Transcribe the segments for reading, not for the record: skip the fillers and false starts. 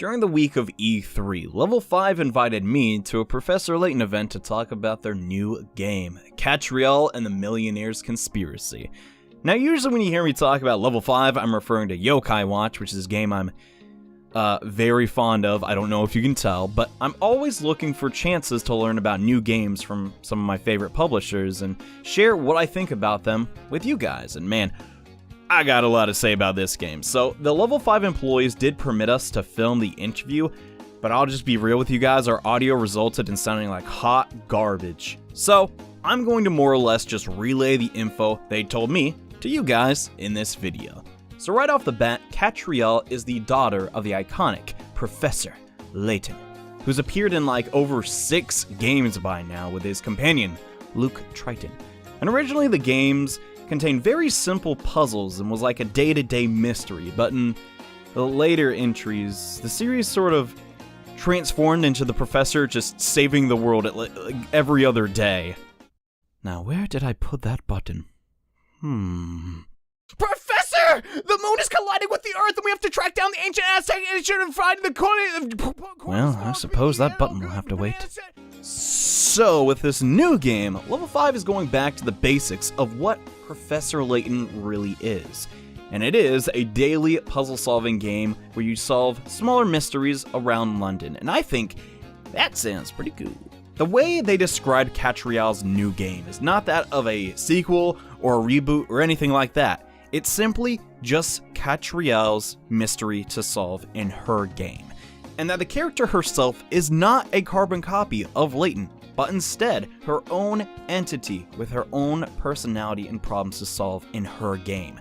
During the week of E3, Level 5 invited me to a Professor Layton event to talk about their new game, Katrielle and the Millionaires Conspiracy. Now, usually when you hear me talk about Level 5, I'm referring to Yokai Watch, which is a game I'm very fond of. I don't know if you can tell, but I'm always looking for chances to learn about new games from some of my favorite publishers and share what I think about them with you guys. And man, I got a lot to say about this game. So the Level 5 employees did permit us to film the interview, but I'll just be real with you guys, our audio resulted in sounding like hot garbage. So I'm going to more or less just relay the info they told me to you guys in this video. So right off the bat, Katrielle is the daughter of the iconic Professor Layton, who's appeared in like over 6 games by now with his companion, Luke Triton. And originally the games contained very simple puzzles and was like a day-to-day mystery, but in the later entries, the series sort of transformed into the professor just saving the world at every other day. Now, where did I put that button? Professor! The moon is colliding with the Earth and we have to track down the ancient Aztec and find the corner. Well, I suppose that button will have to wait. So, with this new game, Level 5 is going back to the basics of what Professor Layton really is. And it is a daily puzzle-solving game where you solve smaller mysteries around London. And I think that sounds pretty cool. The way they described Katrielle's new game is not that of a sequel or a reboot or anything like that. It's simply just Katrielle's mystery to solve in her game. And that the character herself is not a carbon copy of Layton, but instead her own entity with her own personality and problems to solve in her game.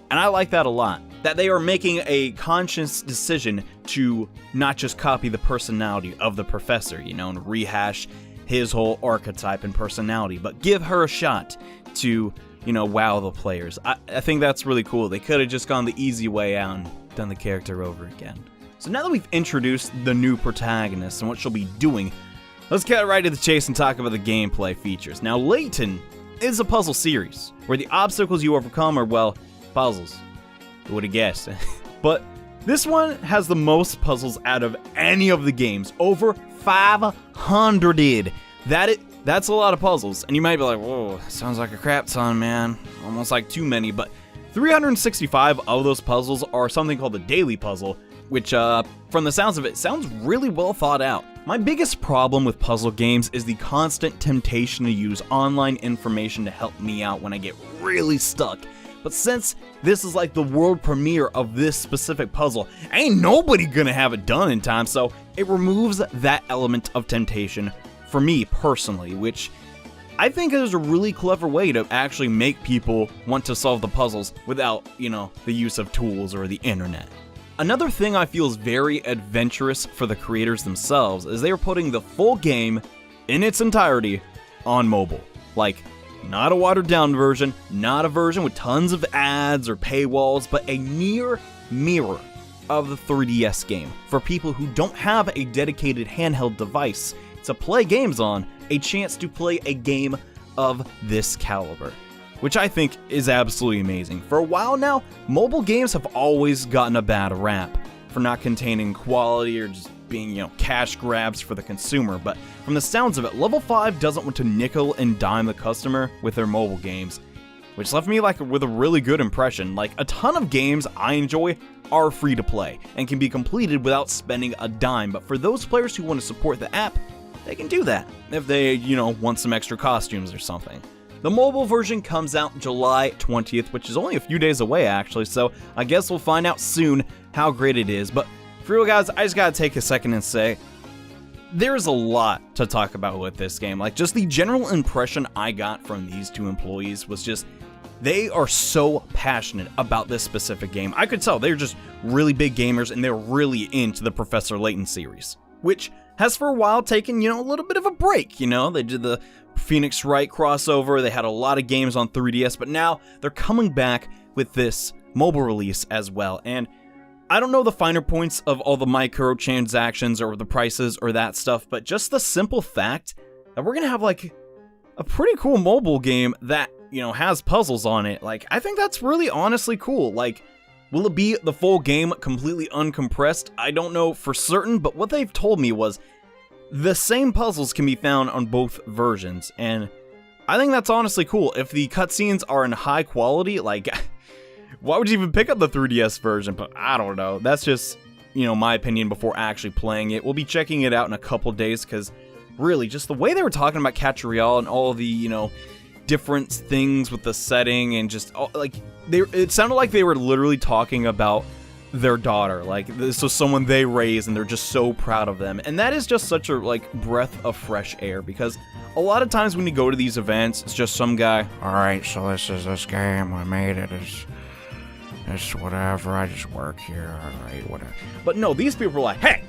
And I like that a lot, that they are making a conscious decision to not just copy the personality of the professor, and rehash his whole archetype and personality, but give her a shot to, wow the players. I think that's really cool. They could have just gone the easy way out and done the character over again. So now that we've introduced the new protagonist and what she'll be doing, let's get right to the chase and talk about the gameplay features. Now, Layton is a puzzle series, where the obstacles you overcome are, well, puzzles. Who would have guessed? But this one has the most puzzles out of any of the games. Over 500. That's a lot of puzzles. And you might be like, whoa, sounds like a crap ton, man. Almost like too many. But 365 of those puzzles are something called the daily puzzle, which, from the sounds of it, sounds really well thought out. My biggest problem with puzzle games is the constant temptation to use online information to help me out when I get really stuck. But since this is like the world premiere of this specific puzzle, ain't nobody gonna have it done in time, so it removes that element of temptation for me personally, which I think is a really clever way to actually make people want to solve the puzzles without, the use of tools or the internet. Another thing I feel is very adventurous for the creators themselves is they are putting the full game in its entirety on mobile. Like, not a watered down version, not a version with tons of ads or paywalls, but a near mirror of the 3DS game for people who don't have a dedicated handheld device to play games on, a chance to play a game of this caliber, which I think is absolutely amazing. For a while now, mobile games have always gotten a bad rap for not containing quality or just being, cash grabs for the consumer, but from the sounds of it, Level 5 doesn't want to nickel and dime the customer with their mobile games, which left me with a really good impression. Like, a ton of games I enjoy are free to play and can be completed without spending a dime, but for those players who want to support the app, they can do that if they, want some extra costumes or something. The mobile version comes out July 20th, which is only a few days away actually, so I guess we'll find out soon how great it is. But for real guys, I just gotta take a second and say, there's a lot to talk about with this game. Like, just the general impression I got from these two employees was just, they are so passionate about this specific game. I could tell they're just really big gamers and they're really into the Professor Layton series, which has for a while taken, a little bit of a break. They did the Phoenix Wright crossover, they had a lot of games on 3DS, but now they're coming back with this mobile release as well. And I don't know the finer points of all the microtransactions or the prices or that stuff, but just the simple fact that we're gonna have like a pretty cool mobile game that, has puzzles on it. Like, I think that's really honestly cool. Like, Will it be the full game completely uncompressed? I don't know for certain, but what they've told me was the same puzzles can be found on both versions, and I think that's honestly cool. If the cutscenes are in high quality, like, why would you even pick up the 3DS version? But I don't know. That's just, you know, my opinion before actually playing it. We'll be checking it out in a couple days, because really, just the way they were talking about Katrielle and all the, you know, different things with the setting and just, like, it sounded like they were literally talking about their daughter. Like, this was someone they raised, and they're just so proud of them. And that is just such a, like, breath of fresh air, because a lot of times when you go to these events, it's just some guy, alright, so this is this game, I made it, it's whatever, I just work here, alright, whatever. But no, these people are like, hey,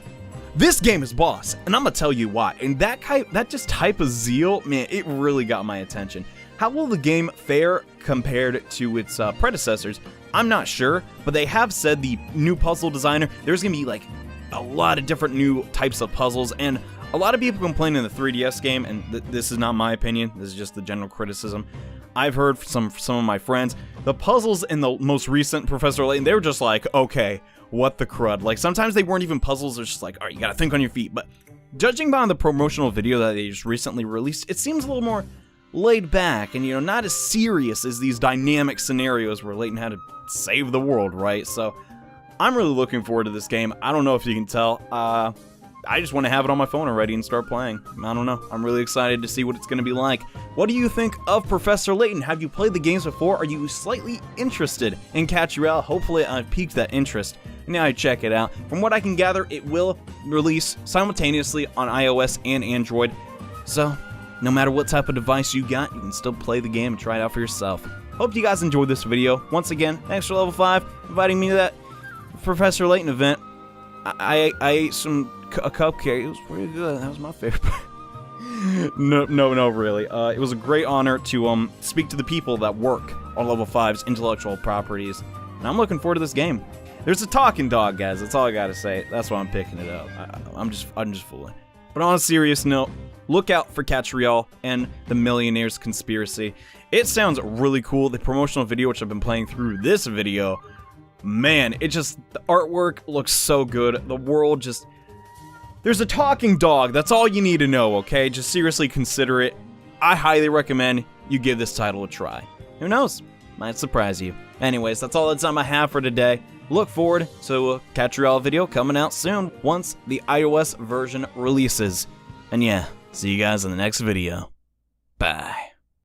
this game is boss, and I'm gonna tell you why. And that just type of zeal, man, it really got my attention. How will the game fare compared to its predecessors? I'm not sure, but they have said the new puzzle designer, there's gonna be like a lot of different new types of puzzles, and a lot of people complain in the 3DS game, and this is not my opinion, this is just the general criticism. I've heard from some of my friends, the puzzles in the most recent Professor Layton, they were just like, okay, what the crud. Like, sometimes they weren't even puzzles, they're just like, alright, you gotta think on your feet. But judging by the promotional video that they just recently released, it seems a little more laid back and, you know, not as serious as these dynamic scenarios where Layton had to save the world, right? So I'm really looking forward to this game. I don't know if you can tell. I just want to have it on my phone already and start playing. I don't know. I'm really excited to see what it's going to be like. What do you think of Professor Layton? Have you played the games before? Are you slightly interested in Katrielle? Hopefully I've piqued that interest. Now I check it out. From what I can gather, it will release simultaneously on iOS and Android. So, no matter what type of device you got, you can still play the game and try it out for yourself. Hope you guys enjoyed this video. Once again, thanks for Level 5 inviting me to that Professor Layton event. I ate a cupcake. It was pretty good. That was my favorite part. No, really. It was a great honor to speak to the people that work on Level 5's intellectual properties, and I'm looking forward to this game. There's a talking dog, guys. That's all I gotta say. That's why I'm picking it up. I'm just fooling. But on a serious note, look out for Katrielle and the Millionaires Conspiracy. It sounds really cool. The promotional video, which I've been playing through this video, man, the artwork looks so good. The world just, there's a talking dog. That's all you need to know, okay? Just seriously consider it. I highly recommend you give this title a try. Who knows? Might surprise you. Anyways, that's all the time I have for today. Look forward to a Katrielle video coming out soon once the iOS version releases. And yeah, see you guys in the next video. Bye.